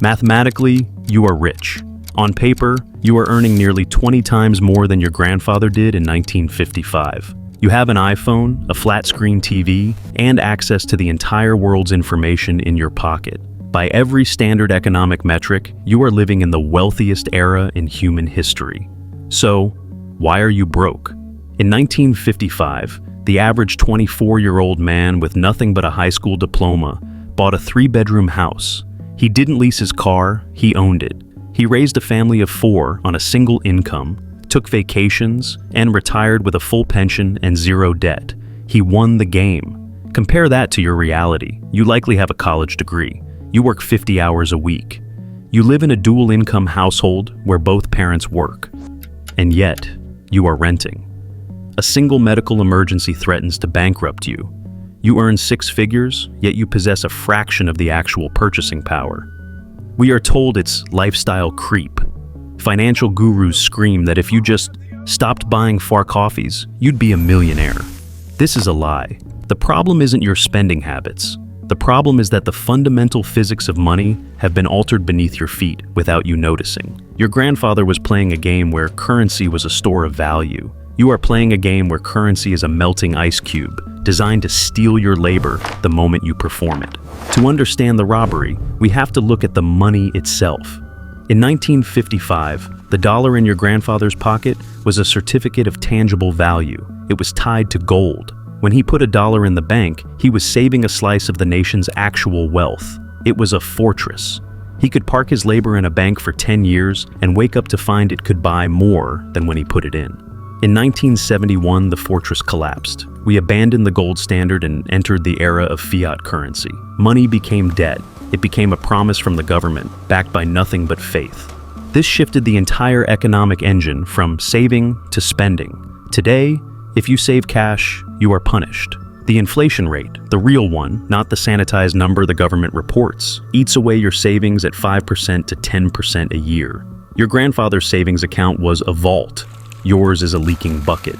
Mathematically, you are rich. On paper, you are earning nearly 20 times more than your grandfather did in 1955. You have an iPhone, a flat-screen TV, and access to the entire world's information in your pocket. By every standard economic metric, you are living in the wealthiest era in human history. So, why are you broke? In 1955, the average 24-year-old man with nothing but a high school diploma bought a 3-bedroom house. He didn't lease his car, he owned it. He raised a family of 4 on a single income, took vacations, and retired with a full pension and 0 debt. He won the game. Compare that to your reality. You likely have a college degree. You work 50 hours a week. You live in a dual-income household where both parents work. And yet, you are renting. A single medical emergency threatens to bankrupt you. You earn 6 figures, yet you possess a fraction of the actual purchasing power. We are told it's lifestyle creep. Financial gurus scream that if you just stopped buying far coffees, you'd be a millionaire. This is a lie. The problem isn't your spending habits. The problem is that the fundamental physics of money have been altered beneath your feet without you noticing. Your grandfather was playing a game where currency was a store of value. You are playing a game where currency is a melting ice cube, designed to steal your labor the moment you perform it. To understand the robbery, we have to look at the money itself. In 1955, the dollar in your grandfather's pocket was a certificate of tangible value. It was tied to gold. When he put a dollar in the bank, he was saving a slice of the nation's actual wealth. It was a fortress. He could park his labor in a bank for 10 years and wake up to find it could buy more than when he put it in. In 1971, the fortress collapsed. We abandoned the gold standard and entered the era of fiat currency. Money became debt. It became a promise from the government, backed by nothing but faith. This shifted the entire economic engine from saving to spending. Today, if you save cash, you are punished. The inflation rate, the real one, not the sanitized number the government reports, eats away your savings at 5% to 10% a year. Your grandfather's savings account was a vault. Yours is a leaking bucket.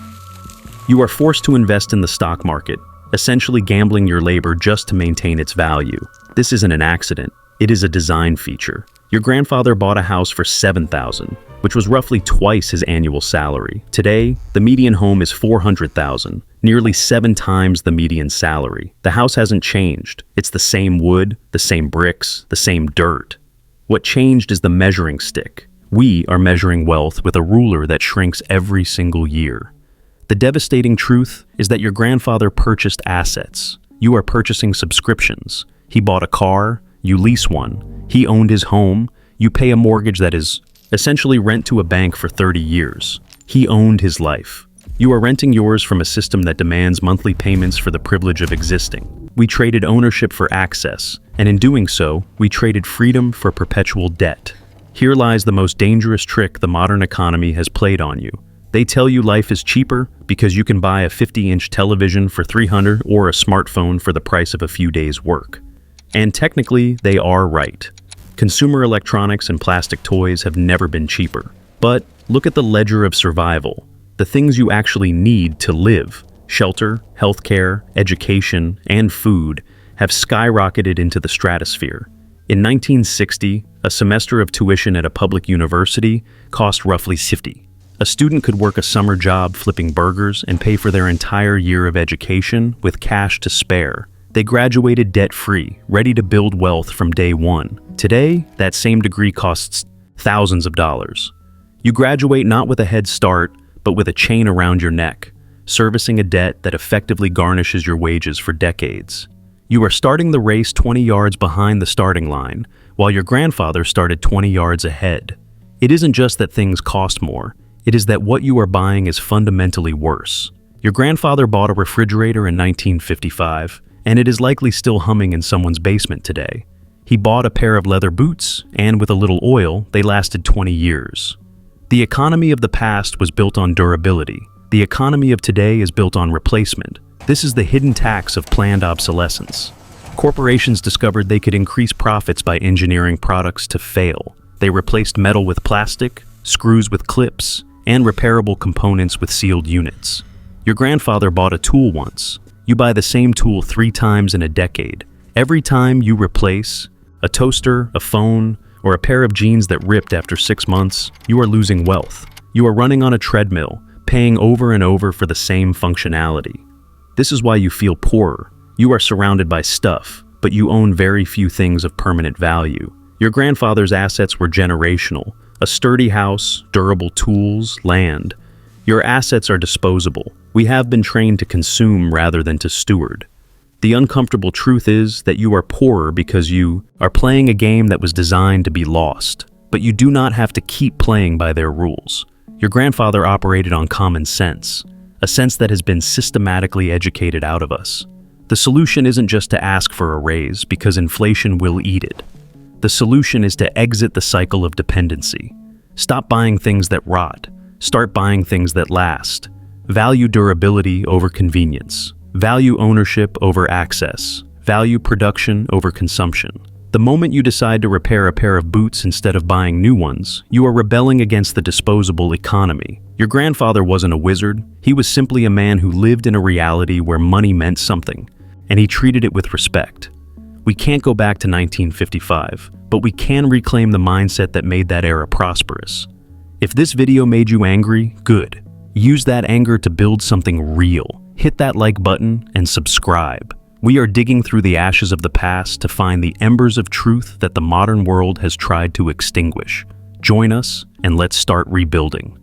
You are forced to invest in the stock market, essentially gambling your labor just to maintain its value. This isn't an accident. It is a design feature. Your grandfather bought a house for $7,000, which was roughly twice his annual salary. Today, the median home is $400,000, nearly 7 times the median salary. The house hasn't changed. It's the same wood, the same bricks, the same dirt. What changed is the measuring stick. We are measuring wealth with a ruler that shrinks every single year. The devastating truth is that your grandfather purchased assets. You are purchasing subscriptions. He bought a car, you lease one. He owned his home, you pay a mortgage that is essentially rent to a bank for 30 years. He owned his life. You are renting yours from a system that demands monthly payments for the privilege of existing. We traded ownership for access, and in doing so, we traded freedom for perpetual debt. Here lies the most dangerous trick the modern economy has played on you. They tell you life is cheaper because you can buy a 50-inch television for $300 or a smartphone for the price of a few days' work. And technically, they are right. Consumer electronics and plastic toys have never been cheaper. But look at the ledger of survival. The things you actually need to live, shelter, healthcare, education, and food, have skyrocketed into the stratosphere. In 1960, a semester of tuition at a public university cost roughly $50. A student could work a summer job flipping burgers and pay for their entire year of education with cash to spare. They graduated debt-free, ready to build wealth from day one. Today, that same degree costs thousands of dollars. You graduate not with a head start, but with a chain around your neck, servicing a debt that effectively garnishes your wages for decades. You are starting the race 20 yards behind the starting line, while your grandfather started 20 yards ahead. It isn't just that things cost more, it is that what you are buying is fundamentally worse. Your grandfather bought a refrigerator in 1955, and it is likely still humming in someone's basement today. He bought a pair of leather boots, and with a little oil, they lasted 20 years. The economy of the past was built on durability. The economy of today is built on replacement. This is the hidden tax of planned obsolescence. Corporations discovered they could increase profits by engineering products to fail. They replaced metal with plastic, screws with clips, and repairable components with sealed units. Your grandfather bought a tool once. You buy the same tool 3 times in a decade. Every time you replace a toaster, a phone, or a pair of jeans that ripped after 6 months, you are losing wealth. You are running on a treadmill, paying over and over for the same functionality. This is why you feel poorer. You are surrounded by stuff, but you own very few things of permanent value. Your grandfather's assets were generational: a sturdy house, durable tools, land. Your assets are disposable. We have been trained to consume rather than to steward. The uncomfortable truth is that you are poorer because you are playing a game that was designed to be lost, but you do not have to keep playing by their rules. Your grandfather operated on common sense, a sense that has been systematically educated out of us. The solution isn't just to ask for a raise, because inflation will eat it. The solution is to exit the cycle of dependency. Stop buying things that rot. Start buying things that last. Value durability over convenience. Value ownership over access. Value production over consumption. The moment you decide to repair a pair of boots instead of buying new ones, you are rebelling against the disposable economy. Your grandfather wasn't a wizard. He was simply a man who lived in a reality where money meant something, and he treated it with respect. We can't go back to 1955, but we can reclaim the mindset that made that era prosperous. If this video made you angry, good. Use that anger to build something real. Hit that like button and subscribe. We are digging through the ashes of the past to find the embers of truth that the modern world has tried to extinguish. Join us and let's start rebuilding.